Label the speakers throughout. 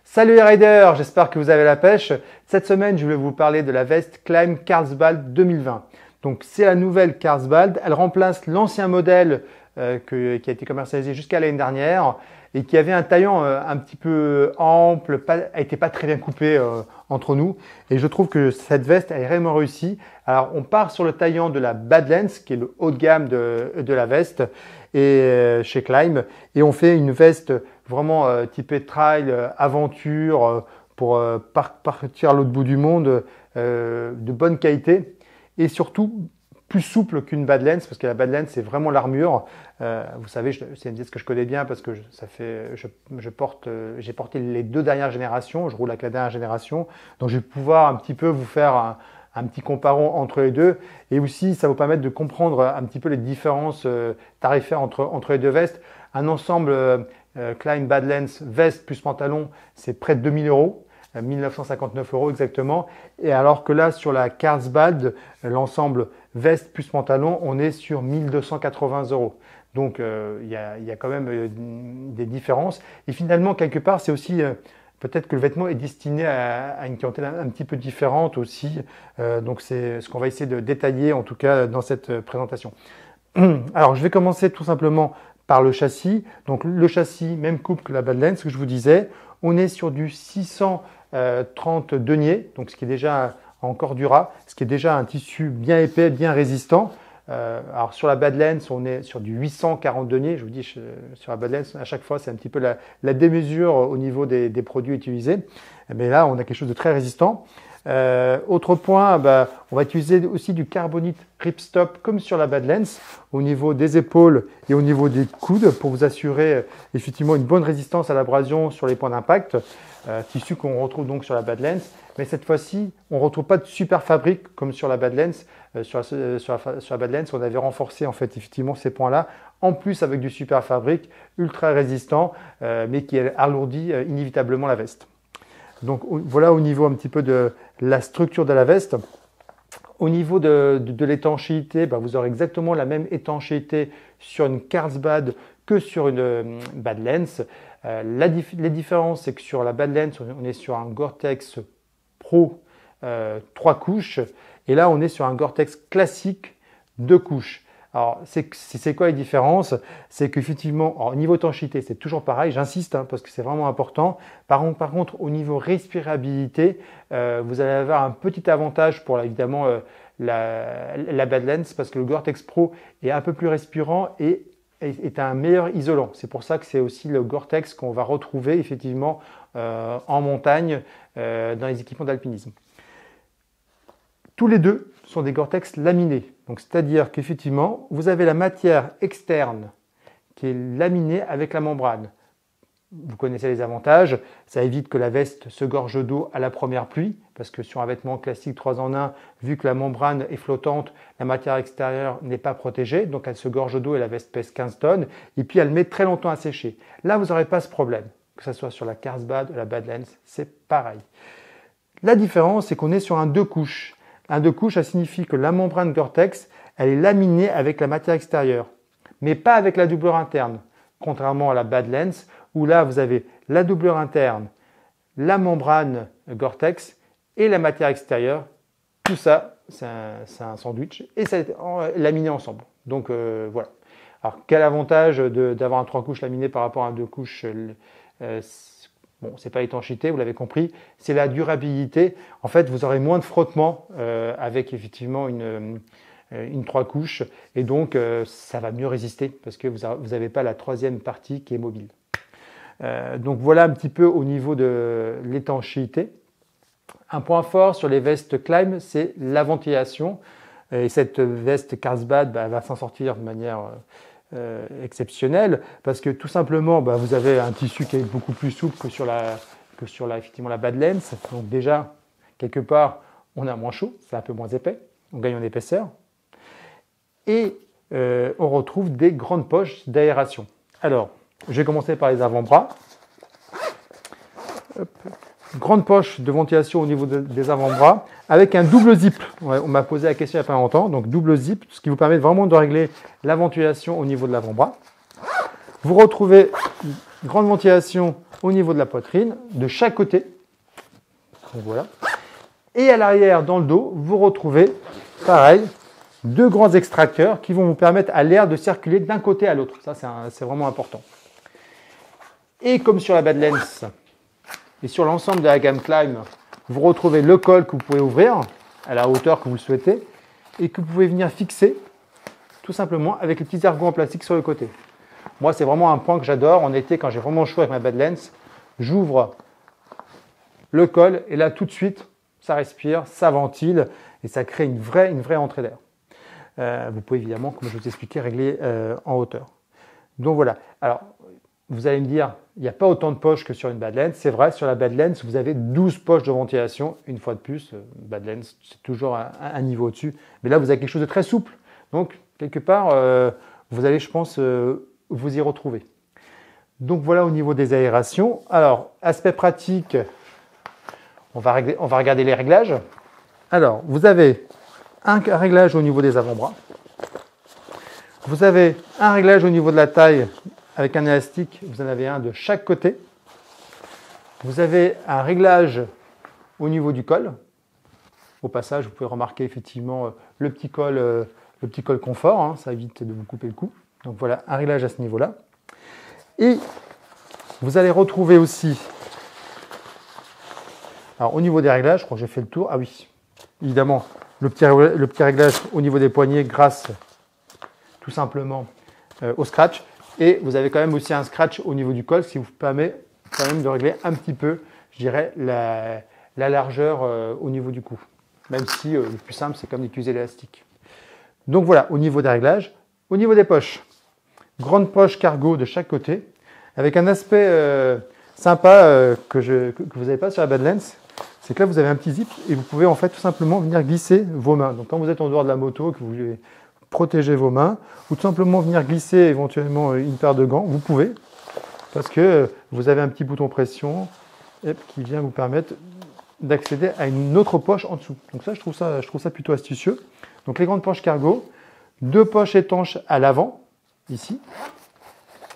Speaker 1: Salut les riders, j'espère que vous avez la pêche. Cette semaine, je voulais vous parler de la veste Climb Carlsbad 2020. Donc c'est la nouvelle Carlsbad, elle remplace l'ancien modèle qui a été commercialisé jusqu'à l'année dernière et qui avait un taillant un petit peu ample, n'était pas très bien coupé entre nous. Et je trouve que cette veste elle est vraiment réussie. Alors on part sur le taillant de la Badlands, qui est le haut de gamme de la veste, et chez Climb, et on fait une veste vraiment typée trail, aventure, pour partir à l'autre bout du monde, de bonne qualité et surtout plus souple qu'une Badlands, parce que la Badlands c'est vraiment l'armure. Vous savez, c'est une veste que je connais bien parce que j'ai porté les deux dernières générations, je roule avec la dernière génération, donc je vais pouvoir un petit peu vous faire un petit comparon entre les deux, et aussi ça va vous permettre de comprendre un petit peu les différences tarifaires entre les deux vestes. Un ensemble Climb Badlands veste plus pantalon, c'est près de 2000 €. 1959 € exactement. Et alors que là, sur la Carlsbad, l'ensemble veste plus pantalon, on est sur 1280 €. Donc, il y a quand même des différences. Et finalement, quelque part, c'est aussi peut-être que le vêtement est destiné à une clientèle un petit peu différente aussi. Donc, c'est ce qu'on va essayer de détailler, en tout cas, dans cette présentation. Alors, je vais commencer tout simplement par le châssis. Donc, le châssis, même coupe que la Badlands, ce que je vous disais. On est sur du 630 deniers, donc ce qui est déjà en cordura, ce qui est déjà un tissu bien épais, bien résistant. Alors sur la Badlands, on est sur du 840 deniers. Je vous dis, sur la Badlands, à chaque fois, c'est un petit peu la démesure au niveau des produits utilisés. Mais là, on a quelque chose de très résistant. Autre point, on va utiliser aussi du carbonite ripstop comme sur la Badlands au niveau des épaules et au niveau des coudes pour vous assurer effectivement une bonne résistance à l'abrasion sur les points d'impact. Tissu qu'on retrouve donc sur la Badlands, mais cette fois-ci on ne retrouve pas de super fabrique comme sur la Badlands. Sur la Badlands, on avait renforcé en fait effectivement ces points-là, en plus avec du super fabrique ultra résistant, mais qui alourdit inévitablement la veste. Donc voilà au niveau un petit peu de la structure de la veste. Au niveau de l'étanchéité, vous aurez exactement la même étanchéité sur une Carlsbad que sur une Badlands. Les différences, c'est que sur la Badlands, on est sur un Gore-Tex Pro 3 couches, et là on est sur un Gore-Tex classique 2 couches. Alors, c'est quoi les différences? C'est qu'effectivement, au niveau étanchéité, c'est toujours pareil, j'insiste parce que c'est vraiment important. Par contre, au niveau respirabilité, vous allez avoir un petit avantage pour évidemment la Badlands, parce que le Gore-Tex Pro est un peu plus respirant et est un meilleur isolant. C'est pour ça que c'est aussi le Gore-Tex qu'on va retrouver effectivement en montagne dans les équipements d'alpinisme. Tous les deux sont des Gore-Tex laminés. Donc, c'est-à-dire qu'effectivement, vous avez la matière externe qui est laminée avec la membrane. Vous connaissez les avantages, ça évite que la veste se gorge d'eau à la première pluie, parce que sur un vêtement classique 3 en 1, vu que la membrane est flottante, la matière extérieure n'est pas protégée, donc elle se gorge d'eau et la veste pèse 15 tonnes, et puis elle met très longtemps à sécher. Là, vous n'aurez pas ce problème, que ce soit sur la Carlsbad ou la Badlands, c'est pareil. La différence, c'est qu'on est sur un 2 couches. Un 2 couches, ça signifie que la membrane Gore-Tex, elle est laminée avec la matière extérieure, mais pas avec la doublure interne, contrairement à la Badlands, où là, vous avez la doublure interne, la membrane Gore-Tex et la matière extérieure. Tout ça, c'est un sandwich et ça est laminé ensemble. Donc, voilà. Alors, quel avantage d'avoir un 3 couches laminé par rapport à un 2 couches Bon, c'est pas l'étanchéité, vous l'avez compris, c'est la durabilité. En fait, vous aurez moins de frottement avec effectivement une 3 couches, et donc ça va mieux résister parce que vous n'avez pas la troisième partie qui est mobile. Donc voilà un petit peu au niveau de l'étanchéité. Un point fort sur les vestes Climb, c'est la ventilation. Et cette veste Carlsbad va s'en sortir de manière exceptionnelle, parce que tout simplement vous avez un tissu qui est beaucoup plus souple que sur effectivement la Badlands. Donc déjà quelque part on a moins chaud, c'est un peu moins épais, on gagne en épaisseur, et on retrouve des grandes poches d'aération. Alors je vais commencer par les avant-bras. Grande poche de ventilation au niveau des avant-bras avec un double zip. Ouais, on m'a posé la question il n'y a pas longtemps. Donc double zip, ce qui vous permet vraiment de régler la ventilation au niveau de l'avant-bras. Vous retrouvez une grande ventilation au niveau de la poitrine, de chaque côté. Donc voilà. Et à l'arrière, dans le dos, vous retrouvez, pareil, deux grands extracteurs qui vont vous permettre à l'air de circuler d'un côté à l'autre. Ça, c'est vraiment important. Et comme sur la Badlands et sur l'ensemble de la gamme Climb, vous retrouvez le col que vous pouvez ouvrir à la hauteur que vous le souhaitez et que vous pouvez venir fixer tout simplement avec les petits ergots en plastique sur le côté. Moi, c'est vraiment un point que j'adore. En été, quand j'ai vraiment chaud avec ma Badlands, j'ouvre le col et là, tout de suite, ça respire, ça ventile et ça crée une vraie entrée d'air. Vous pouvez évidemment, comme je vous ai expliqué, régler en hauteur. Donc voilà. Alors, vous allez me dire, il n'y a pas autant de poches que sur une Badlands. C'est vrai, sur la Badlands, vous avez 12 poches de ventilation. Une fois de plus, Badlands, c'est toujours un niveau au-dessus. Mais là, vous avez quelque chose de très souple. Donc, quelque part, vous allez, je pense, vous y retrouver. Donc voilà au niveau des aérations. Alors, aspect pratique, on va regarder les réglages. Alors, vous avez un réglage au niveau des avant-bras. Vous avez un réglage au niveau de la taille avec un élastique. Vous en avez un de chaque côté. Vous avez un réglage au niveau du col. Au passage, vous pouvez remarquer effectivement le petit col confort. Hein, ça évite de vous couper le cou. Donc voilà, un réglage à ce niveau-là. Et vous allez retrouver aussi, alors au niveau des réglages, je crois que j'ai fait le tour. Ah oui, évidemment, le petit réglage au niveau des poignets grâce tout simplement au scratch. Et vous avez quand même aussi un scratch au niveau du col, ce qui vous permet quand même de régler un petit peu, je dirais, la largeur au niveau du cou. Même si le plus simple, c'est comme des cuisses élastiques. Donc voilà, au niveau des réglages. Au niveau des poches, grande poche cargo de chaque côté, avec un aspect sympa que vous n'avez pas sur la Badlands, c'est que là, vous avez un petit zip et vous pouvez en fait tout simplement venir glisser vos mains. Donc quand vous êtes en dehors de la moto, que vous voulez protéger vos mains, ou tout simplement venir glisser éventuellement une paire de gants, vous pouvez, parce que vous avez un petit bouton pression qui vient vous permettre d'accéder à une autre poche en dessous. Donc ça, je trouve ça plutôt astucieux. Donc les grandes poches cargo, deux poches étanches à l'avant, ici,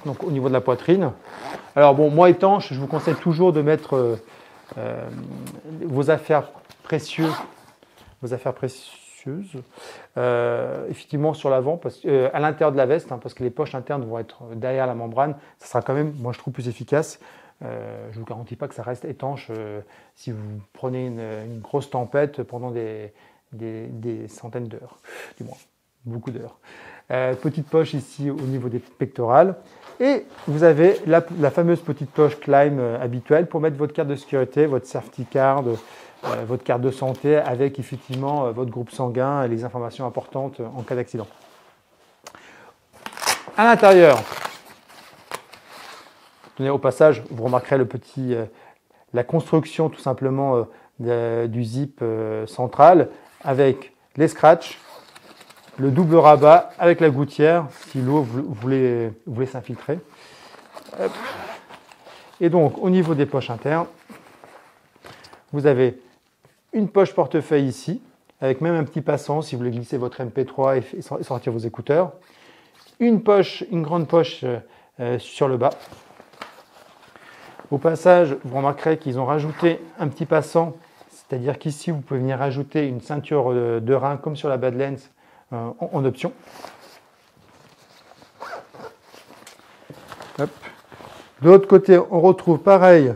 Speaker 1: donc au niveau de la poitrine. Alors bon, moi étanche, je vous conseille toujours de mettre vos affaires précieuses, effectivement sur l'avant, à l'intérieur de la veste, hein, parce que les poches internes vont être derrière la membrane. Ça sera quand même, moi je trouve, plus efficace. Je ne vous garantis pas que ça reste étanche si vous prenez une grosse tempête pendant des centaines d'heures, du moins, beaucoup d'heures. Petite poche ici au niveau des pectorales. Et vous avez la fameuse petite poche Climb habituelle pour mettre votre carte de sécurité, votre safety card, votre carte de santé avec effectivement votre groupe sanguin et les informations importantes en cas d'accident. À l'intérieur, au passage, vous remarquerez la construction tout simplement du zip central avec les scratchs, le double rabat avec la gouttière si l'eau voulait s'infiltrer. Et donc au niveau des poches internes, vous avez une poche portefeuille ici, avec même un petit passant si vous voulez glisser votre MP3 et sortir vos écouteurs. Une grande poche sur le bas. Au passage, vous remarquerez qu'ils ont rajouté un petit passant, c'est-à-dire qu'ici, vous pouvez venir rajouter une ceinture de rein comme sur la Badlands en option. Hop. De l'autre côté, on retrouve pareil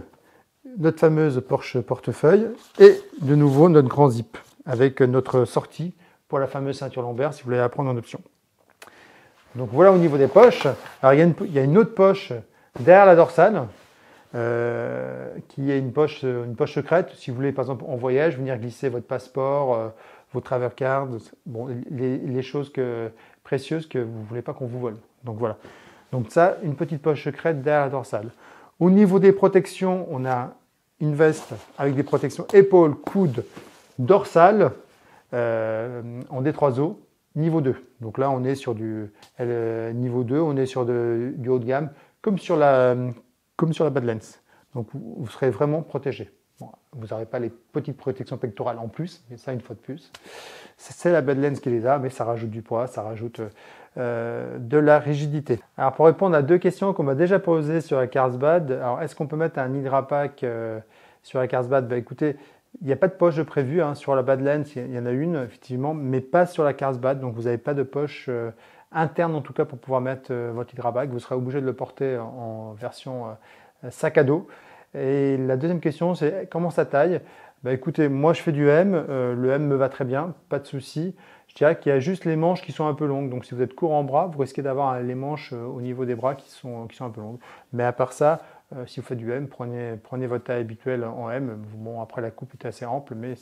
Speaker 1: notre fameuse poche portefeuille et de nouveau notre grand zip avec notre sortie pour la fameuse ceinture lombaire si vous voulez la prendre en option. Donc voilà au niveau des poches. Alors il y a une autre poche derrière la dorsale qui est une poche secrète. Si vous voulez par exemple en voyage venir glisser votre passeport, vos travel cards, bon, les choses précieuses que vous ne voulez pas qu'on vous vole. Donc voilà. Donc ça, une petite poche secrète derrière la dorsale. Au niveau des protections, on a une veste avec des protections épaules, coudes, dorsale en D3O, niveau 2. Donc là, on est sur du niveau 2, on est sur du haut de gamme, comme sur la Badlands. Donc vous serez vraiment protégé. Bon, vous n'aurez pas les petites protections pectorales en plus, mais ça, une fois de plus. C'est la Badlands qui les a, mais ça rajoute du poids, ça rajoute de la rigidité. Alors pour répondre à deux questions qu'on m'a déjà posées sur la Carlsbad, alors est-ce qu'on peut mettre un Hydrapack sur la Carlsbad? Écoutez, il n'y a pas de poche de prévu sur la Badlands, il y en a une effectivement, mais pas sur la Carlsbad, donc vous n'avez pas de poche interne en tout cas pour pouvoir mettre votre Hydrapack. Vous serez obligé de le porter en version sac à dos. Et la deuxième question, c'est comment ça taille? Écoutez, moi je fais du M, le M me va très bien, pas de souci. Je dirais qu'il y a juste les manches qui sont un peu longues, donc si vous êtes court en bras, vous risquez d'avoir les manches au niveau des bras qui sont un peu longues. Mais à part ça, si vous faites du M, prenez votre taille habituelle en M. Bon, après la coupe est assez ample, mais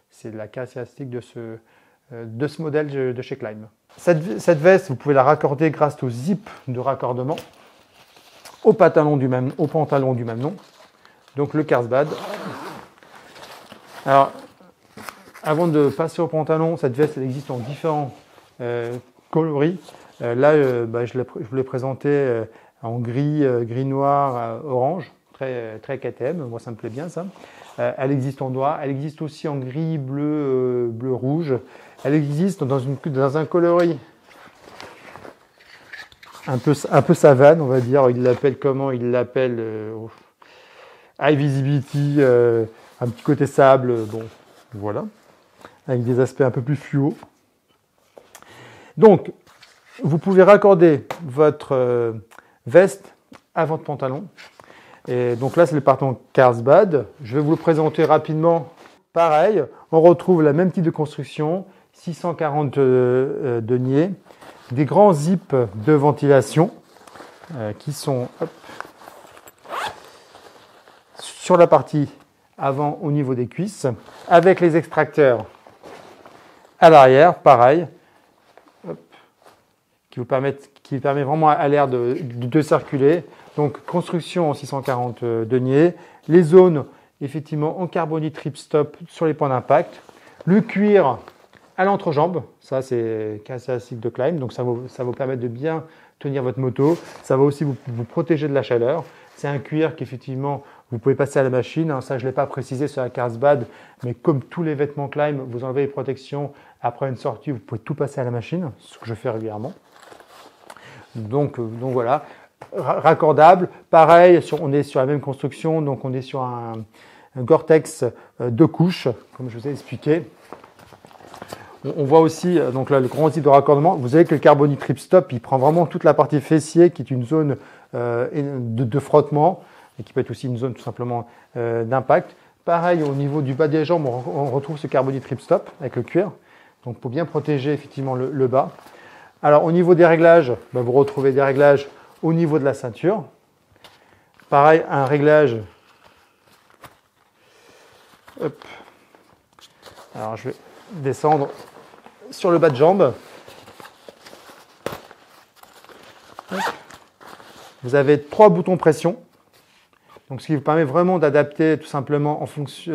Speaker 1: c'est la caractéristique de ce modèle de chez Klim. Cette veste, vous pouvez la raccorder grâce au zip de raccordement au pantalon du même nom, donc le Carlsbad. Alors, avant de passer au pantalon, cette veste elle existe en différents coloris. Là, je vous l'ai présenté en gris, gris noir, orange, très KTM. Moi, ça me plaît bien ça. Elle existe en noir. Elle existe aussi en gris, bleu, bleu rouge. Elle existe dans un coloris un peu savane, on va dire. Il l'appelle comment? Il l'appelle high visibility, un petit côté sable. Bon, voilà. Avec des aspects un peu plus fluo. Donc, vous pouvez raccorder votre veste à votre pantalon. Et donc là, c'est le pantalon Carlsbad. Je vais vous le présenter rapidement. Pareil, on retrouve la même type de construction, 640 deniers, des grands zips de ventilation qui sont sur la partie avant au niveau des cuisses, avec les extracteurs à l'arrière, pareil, qui permet vraiment à l'air de circuler. Donc construction en 640 deniers, les zones effectivement en carbonite ripstop sur les points d'impact, le cuir à l'entrejambe, ça c'est caractéristique de Klim, donc ça va vous permettre de bien tenir votre moto, ça va aussi vous protéger de la chaleur. C'est un cuir qu'effectivement vous pouvez passer à la machine, ça je ne l'ai pas précisé sur la Carlsbad, mais comme tous les vêtements Klim, vous enlevez les protections, après une sortie vous pouvez tout passer à la machine, ce que je fais régulièrement. Donc voilà, raccordable, pareil, on est sur la même construction, donc on est sur un Gore-Tex 2 couches, comme je vous ai expliqué. On voit aussi donc là, le grand zip de raccordement. Vous savez que le carbonite ripstop, il prend vraiment toute la partie fessier, qui est une zone de frottement, et qui peut être aussi une zone tout simplement d'impact. Pareil, au niveau du bas des jambes, on retrouve ce carbonite ripstop avec le cuir, donc pour bien protéger effectivement le bas. Alors au niveau des réglages, vous retrouvez des réglages au niveau de la ceinture. Pareil, un réglage. Hop. Alors je vais descendre sur le bas de jambe. Vous avez 3 boutons pression. Donc, ce qui vous permet vraiment d'adapter tout simplement en fonction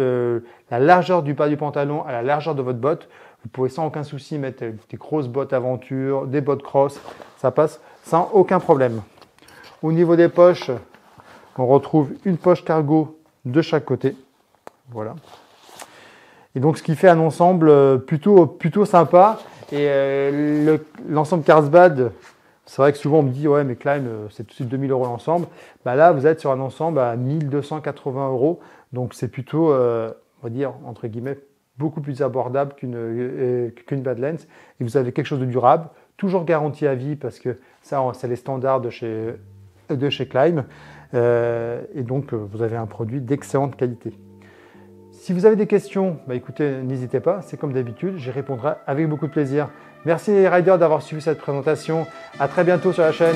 Speaker 1: la largeur du bas du pantalon à la largeur de votre botte. Vous pouvez sans aucun souci mettre des grosses bottes aventure, des bottes cross, ça passe sans aucun problème. Au niveau des poches, on retrouve une poche cargo de chaque côté. Voilà. Et donc, ce qui fait un ensemble plutôt sympa. Et l'ensemble Carlsbad, c'est vrai que souvent on me dit, ouais, mais Klim, c'est tout de suite 2000 € l'ensemble. Là, vous êtes sur un ensemble à 1280 €. Donc, c'est plutôt, on va dire, entre guillemets, beaucoup plus abordable qu'une Badlands. Et vous avez quelque chose de durable, toujours garanti à vie, parce que ça, c'est les standards de chez Klim. Et donc, vous avez un produit d'excellente qualité. Si vous avez des questions, écoutez, n'hésitez pas, c'est comme d'habitude, j'y répondrai avec beaucoup de plaisir. Merci les riders d'avoir suivi cette présentation. À très bientôt sur la chaîne.